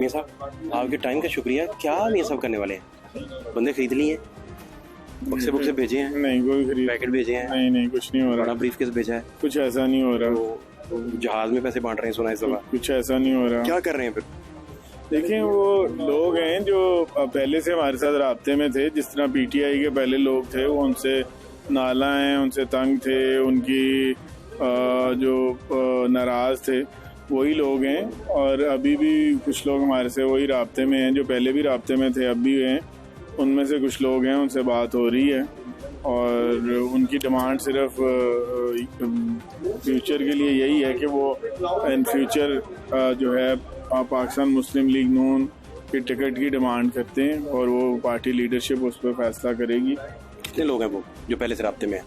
मियां साहब, आपके टाइम का शुक्रिया। क्या मियां साहब करने वाले हैं? बंदे खरीद लिए हैं, बक्से बुक्से भेजे हैं? नहीं, कोई खरीद पैकेट भेजे हैं? नहीं, कुछ नहीं हो रहा। बड़ा ब्रीफ केस भेजा है? कुछ ऐसा नहीं हो रहा। तो जहाज में पैसे बांट रहे हैं सुना इस दफा? कुछ ऐसा नहीं हो रहा। क्या कर रहे हैं फिर? देखिए, वो लोग हैं जो पहले से हमारे साथ राब्ते में थे। जिस तरह पीटीआई के पहले लोग थे, वो उनसे नाला हैं, उनसे तंग थे, उनकी जो नाराज थे, वही लोग हैं। और अभी भी कुछ लोग हमारे से वही राब्ते में हैं, जो पहले भी राब्ते में थे, अब भी हैं। उनमें से कुछ लोग हैं, उनसे बात हो रही है और उनकी डिमांड सिर्फ फ्यूचर के लिए यही है कि वो इन फ्यूचर जो है पाकिस्तान मुस्लिम लीग नून की टिकट की डिमांड करते हैं और वो पार्टी लीडरशिप उस पर फैसला करेगी। कितने लोग हैं वो जो पहले से राब्ते में हैं?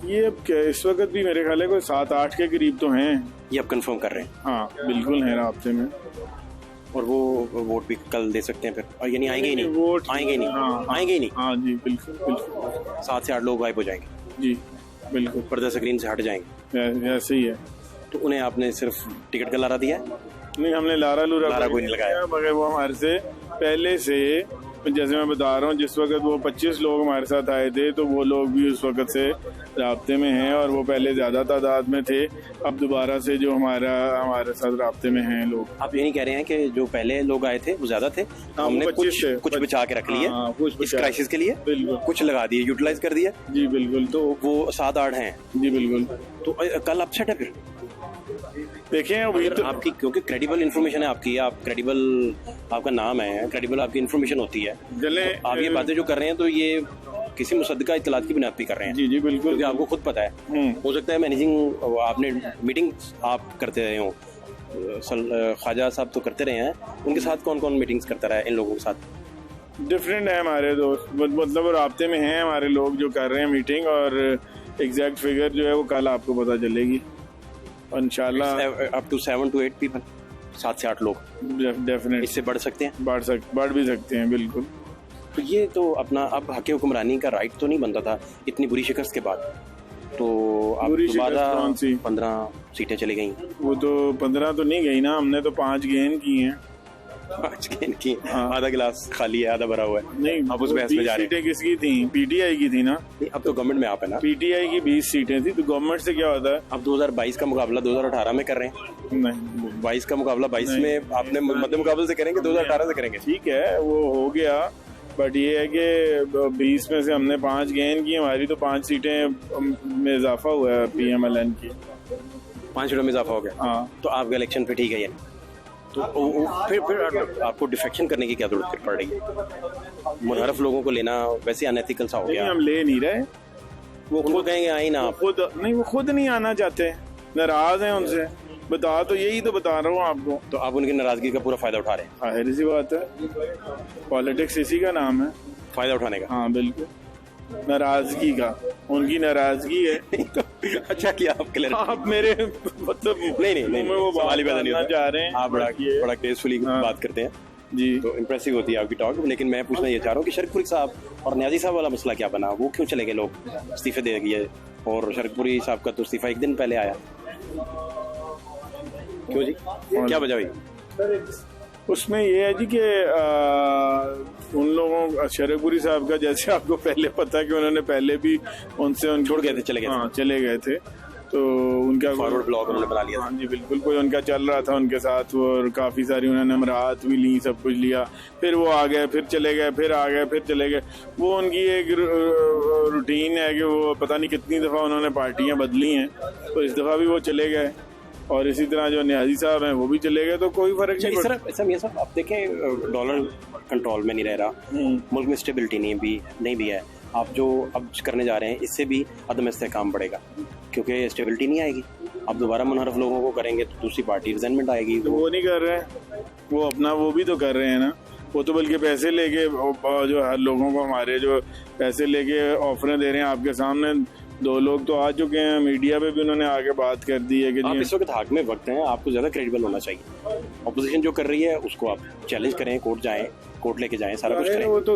ये अब इस वक्त भी मेरे ख्याल है कोई 7-8 के करीब तो हैं। ये अब कंफर्म कर रहे हैं? हाँ, बिल्कुल हैं राब्ते में। और वो वोट भी कल दे सकते हैं फिर? और यानी आएंगे ही नहीं? वोट आएंगे ही नहीं? हाँ, आएंगे ही नहीं? हाँ जी, बिल्कुल। 7 से 8 लोग गायब हो जाएंगे? जी बिल्कुल, पर्दा स्क्रीन से हट जाएंगे। ऐसे ही है। तो उन्हें आपने सिर्फ टिकट का लारा दिया है? नहीं, हमने लारा कोई नहीं लगाया, मगर वो हमारे से पहले से, जैसे मैं बता रहा हूँ, जिस वक्त वो 25 लोग हमारे साथ आए थे, तो वो लोग भी उस वक्त से राब्ते में हैं और वो पहले ज्यादा तादाद में थे। अब दोबारा से जो हमारे साथ राब्ते में हैं लोग। आप ये नहीं कह रहे हैं कि जो पहले लोग आए थे वो ज्यादा थे? हमने कुछ बचा के रख लिए इस क्राइसिस के लिए, बिल्कुल, कुछ लगा दिए, यूटिलाइज कर दिया। जी बिल्कुल। तो वो 7-8 हैं? जी बिल्कुल। तो कल अपसेट है फिर? देखें अभी तो आपकी, क्योंकि क्रेडिबल इन्फॉर्मेशन है आपकी, आप क्रेडिबल, आपका नाम है, क्रेडिबल आपकी इन्फॉर्मेशन होती है। तो आप ये बातें जो कर रहे हैं तो ये किसी मुसद्दका इत्तलात की बिना पे कर रहे हैं? जी बिल्कुल, क्योंकि आपको खुद पता है। हो सकता है मैनेजिंग, आपने मीटिंग आप करते रहे हो, ख्वाजा साहब तो करते रहे हैं, उनके साथ कौन कौन मीटिंग्स करता रहा है इन लोगों के साथ? डिफरेंट है हमारे दोस्त, मतलब राब्ते में हैं हमारे लोग जो कर रहे हैं मीटिंग, और एग्जैक्ट फिगर जो है वो कल आपको पता चलेगी इंशाल्लाह। अप टू 7 to 8 पीपल, 7 से 8 लोग डेफिनेट। इससे बढ़ सकते हैं? बढ़ भी सकते हैं, बिल्कुल। तो ये तो अपना अब हक़ हुक्मरानी का राइट तो नहीं बनता था इतनी बुरी शिकस्त के बाद। तो अब दोबारा 15 सीटें चली गई। वो तो 15 तो नहीं गई ना, हमने तो 5 गेन की हैं। 5 गेन की? आधा गिलास खाली है, आधा भरा हुआ है। नहीं, अब उस बहस में जा रहे हैं। सीटें किसकी थी? पीटीआई की थी ना। अब तो गवर्नमेंट में आप है ना। पीटीआई की 20 सीटें थी, तो गवर्नमेंट से क्या होता है? अब 2022 का मुकाबला 2018 में कर रहे हैं? नहीं, 22 का मुकाबला 22 में आपने मध्य मुकाबले से करेंगे, 2018 से करेंगे? ठीक है, वो हो गया, बट ये है कि 20 में से हमने 5 गेन की, हमारी तो 5 सीटें में इजाफा हुआ है पीएमएलएन की। 5 सीटों में इजाफा हो गया? हाँ। तो आपका इलेक्शन पे ठीक है ये? तो फिर आपको डिफेक्शन करने की क्या जरूरत पड़ रही है? मुनहरफ लोगों को लेना वैसे अनएथिकल सा हो गया। हम ले नहीं रहे, वो खुद कहेंगे आई ना, वो खुद नहीं आना चाहते, नाराज हैं उनसे। बता तो यही तो बता रहा हूँ आपको। तो आप उनकी नाराजगी का पूरा फायदा उठा रहे हैं? जाहिर सी बात है, पॉलिटिक्स इसी का नाम है, फायदा उठाने का। हाँ बिल्कुल, नाराजगी का, उनकी नाराजगी है। तो अच्छा किया आप क्लियर, आप मेरे मतलब नहीं वो सवाल ही पैदा नहीं होता। जा रहे हैं आप बड़ा टेस्टफुली बात करते हैं जी, तो इम्प्रेसिव होती है आपकी टॉक। लेकिन मैं पूछना ये चाह रहा हूँ कि शरकपुरी साहब और न्याजी साहब वाला मसला क्या बना? वो क्यों चले गए लोग, इस्तीफे दे दिए? और शरकपुरी साहब का तो इस्तीफा 1 दिन पहले आया, क्यों जी? क्या वजह हुई उसमें? ये है जी कि उन लोगों, शरकपुरी साहब का, जैसे आपको पहले पता कि उन्होंने पहले भी उनसे छोड़ गए थे, चले गए थे, तो उनका फॉरवर्ड ब्लॉग उन्होंने बना लिया। हाँ जी बिल्कुल, कोई उनका चल रहा था उनके साथ, और काफ़ी सारी उन्होंने अमरात भी ली, सब कुछ लिया, फिर वो आ गए, फिर चले गए, फिर आ गए, फिर चले गए। वो उनकी एक रूटीन है कि वो पता नहीं कितनी दफ़ा उन्होंने पार्टियाँ बदली हैं, तो इस दफ़ा भी वो चले गए। और इसी तरह जो न्याजी साहब हैं वो भी चले गए, तो कोई फर्क नहीं पड़ा। ऐसा मियां साहब, आप देखें डॉलर कंट्रोल में नहीं रह रहा, मुल्क में स्टेबिलिटी नहीं भी है। आप जो अब करने जा रहे हैं इससे भी अदम इस्तेहकाम बढ़ेगा, क्योंकि स्टेबिलिटी नहीं आएगी। आप दोबारा मुनहरफ लोगों को करेंगे तो दूसरी पार्टी रिजेंटमेंट आएगी। तो वो नहीं कर रहे हैं, वो अपना वो भी तो कर रहे हैं ना। वो तो बल्कि पैसे लेके, जो हर लोगों को हमारे जो पैसे लेके ऑफरें दे रहे हैं, आपके सामने 2 लोग तो आ चुके हैं, मीडिया पे भी उन्होंने आके बात कर दी है कि आप इस वक्त हक में वक्त हैं, आपको ज़्यादा क्रेडिबल होना चाहिए। अपोजिशन जो कर रही है उसको आप चैलेंज करें, कोर्ट लेके जाएं, सारा कुछ करें। वो तो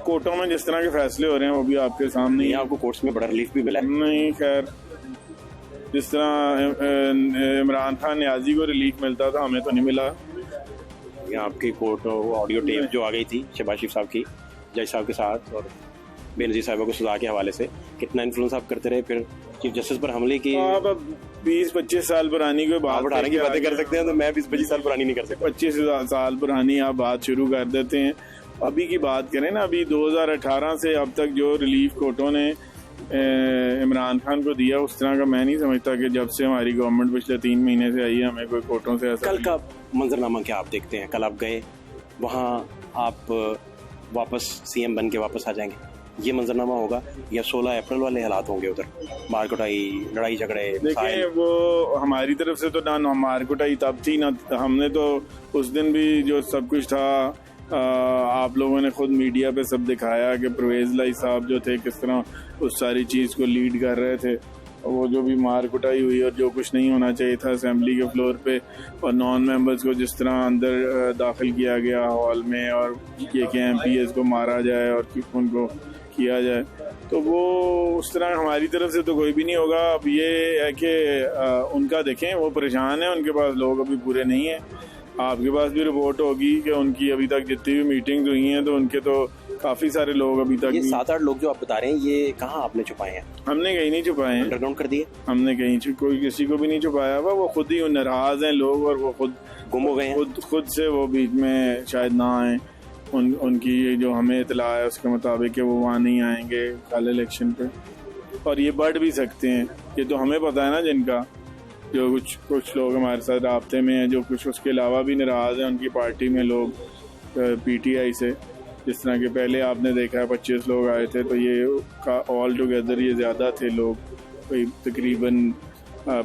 कोर्टों में जिस तरह के फैसले हो रहे हैं वो भी आपके सामने ही। आपको कोर्ट्स में बड़ा रिलीफ भी मिला है? नहीं, खैर जिस तरह इमरान खान न्याजी को रिलीफ मिलता था, हमें तो नहीं मिला। यहाँ आपकी कोर्ट ऑडियो टेप जो आ गई थी शहबाज शरीफ साहब की जज साहब के साथ और बेनजीर साहिबा को सजा के हवाले से, कितना इन्फ्लुएंस आप करते रहे, फिर चीफ जस्टिस पर हमले की। आप अब 20-25 साल पुरानी कोई बात उठाने की बातें कर सकते हैं, तो मैं 20-25 साल पुरानी नहीं कर सकता। 25 साल पुरानी आप बात शुरू कर देते हैं। अभी की बात करें ना, अभी 2018 से अब तक जो रिलीफ कोर्टों ने इमरान खान को दिया, उस तरह का मैं नहीं समझता कि जब से हमारी गवर्नमेंट पिछले 3 महीने से आई है हमें कोई कोर्टों से ऐसा। कल का मंजरनामा क्या आप देखते हैं? कल आप गए वहाँ, आप वापस सीएम बन के वापस आ जाएंगे, ये मंजरनामा होगा, या 16 अप्रैल वाले हालात होंगे उधर, मार कुटाई, लड़ाई झगड़े? देखिए, वो हमारी तरफ से तो ना मार कुटाई तब थी ना, हमने तो उस दिन भी जो सब कुछ था आप लोगों ने खुद मीडिया पे सब दिखाया कि परवेज लाई साहब जो थे किस तरह उस सारी चीज़ को लीड कर रहे थे। वो जो भी मार कुटाई हुई और जो कुछ नहीं होना चाहिए था असेंबली के फ्लोर पे, और नॉन मेंबर्स को जिस तरह अंदर दाखिल किया गया हॉल में, और ये कि MPs को मारा जाए और उनको किया जाए, तो वो उस तरह हमारी तरफ से तो कोई भी नहीं होगा। अब ये है कि उनका देखें, वो परेशान है, उनके पास लोग अभी पूरे नहीं हैं। आपके पास भी रिपोर्ट होगी कि उनकी अभी तक जितनी भी मीटिंग्स हुई हैं तो उनके तो काफ़ी सारे लोग अभी तक। ये 7-8 लोग जो आप बता रहे हैं, ये कहाँ आपने छुपाए हैं? हमने कहीं नहीं छुपाए हैं, अंडरग्राउंड कर दिए हमने, कहीं कोई किसी को भी नहीं छुपाया हुआ। वो खुद ही नाराज हैं लोग, और वो खुद गुम हो गए हैं, खुद से वो बीच में शायद ना आए। उनकी जो हमें इतला है उसके मुताबिक कि वो वहाँ नहीं आएंगे कल इलेक्शन पे, और ये बढ़ भी सकते हैं। ये तो हमें पता है ना, जिनका जो कुछ लोग हमारे साथ राब्ते में हैं, जो कुछ उसके अलावा भी नाराज़ हैं उनकी पार्टी में लोग PTI से। जिस तरह के पहले आपने देखा है 25 लोग आए थे, तो ये ऑल टुगेदर ये ज़्यादा थे लोग, कोई तकरीबन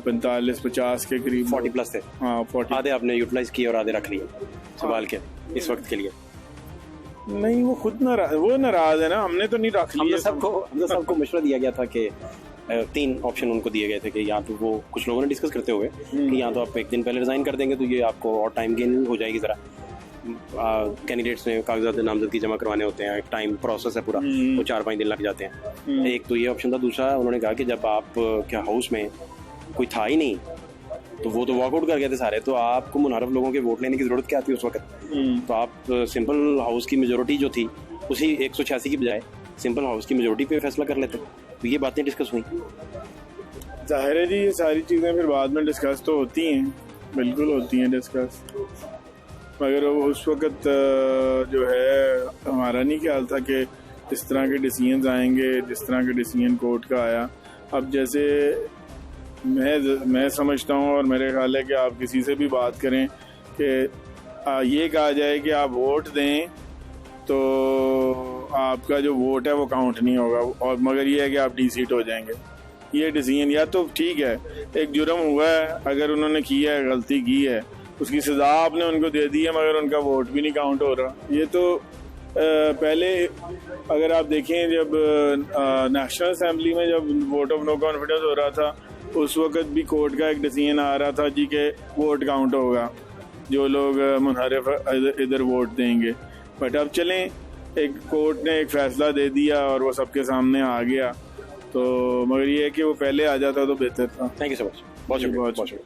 45-50 के करीब 40+ थे। हाँ, 40। आधे आपने यूटिलाइज किए और आधे रख लिए संभाल के इस वक्त के लिए। नहीं, वो खुद नाराज है ना, हमने तो नहीं रख लिया। हमने सबको मशवरा दिया गया था कि 3 ऑप्शन उनको दिए गए थे कि या तो वो कुछ लोगों ने डिस्कस करते हुए कि या तो आप 1 दिन पहले रिजाइन कर देंगे तो ये आपको और टाइम गेन हो जाएगी ज़रा। कैंडिडेट्स ने कागजात नामजदगी जमा करवाने होते हैं, एक टाइम प्रोसेस है पूरा, वो 4-5 दिन लग जाते हैं। एक तो ये ऑप्शन था। दूसरा उन्होंने कहा कि जब आप क्या हाउस में कोई था ही नहीं, तो वो तो वॉकआउट कर गए थे सारे, तो आपको मुनहरफ लोगों के वोट लेने की जरूरत क्या थी उस वक्त? तो आप सिंपल हाउस की मेजोरिटी जो थी उसी 186 की बजाय सिंपल हाउस की मेजोरिटी पे फैसला कर लेते। तो ये बातें डिस्कस हुई। जाहिर है जी, ये सारी चीज़ें फिर बाद में डिस्कस तो होती हैं, बिल्कुल होती हैं डिस्कस, मगर उस वक्त जो है हमारा नहीं ख्याल था कि इस तरह के डिसीजन आएंगे जिस तरह के डिसीजन कोर्ट का आया। अब जैसे मैं समझता हूँ, और मेरे ख्याल है कि आप किसी से भी बात करें कि ये कहा जाए कि आप वोट दें तो आपका जो वोट है वो काउंट नहीं होगा, और मगर ये है कि आप डिसीट हो जाएंगे। ये डिसीजन या तो ठीक है, एक जुर्म हुआ है, अगर उन्होंने किया है, गलती की है, उसकी सज़ा आपने उनको दे दी है, मगर उनका वोट भी नहीं काउंट हो रहा। ये तो पहले अगर आप देखें, जब नेशनल असेंबली में जब वोट ऑफ नो कॉन्फिडेंस हो रहा था, उस वक्त भी कोर्ट का एक डिसीजन आ रहा था जी के वोट काउंट होगा, जो लोग मुनहरिफ इधर वोट देंगे। बट अब चलें, एक कोर्ट ने एक फ़ैसला दे दिया और वो सबके सामने आ गया, तो मगर ये है कि वो पहले आ जाता तो बेहतर था। थैंक यू सो मच, बहुत शुक्रिया।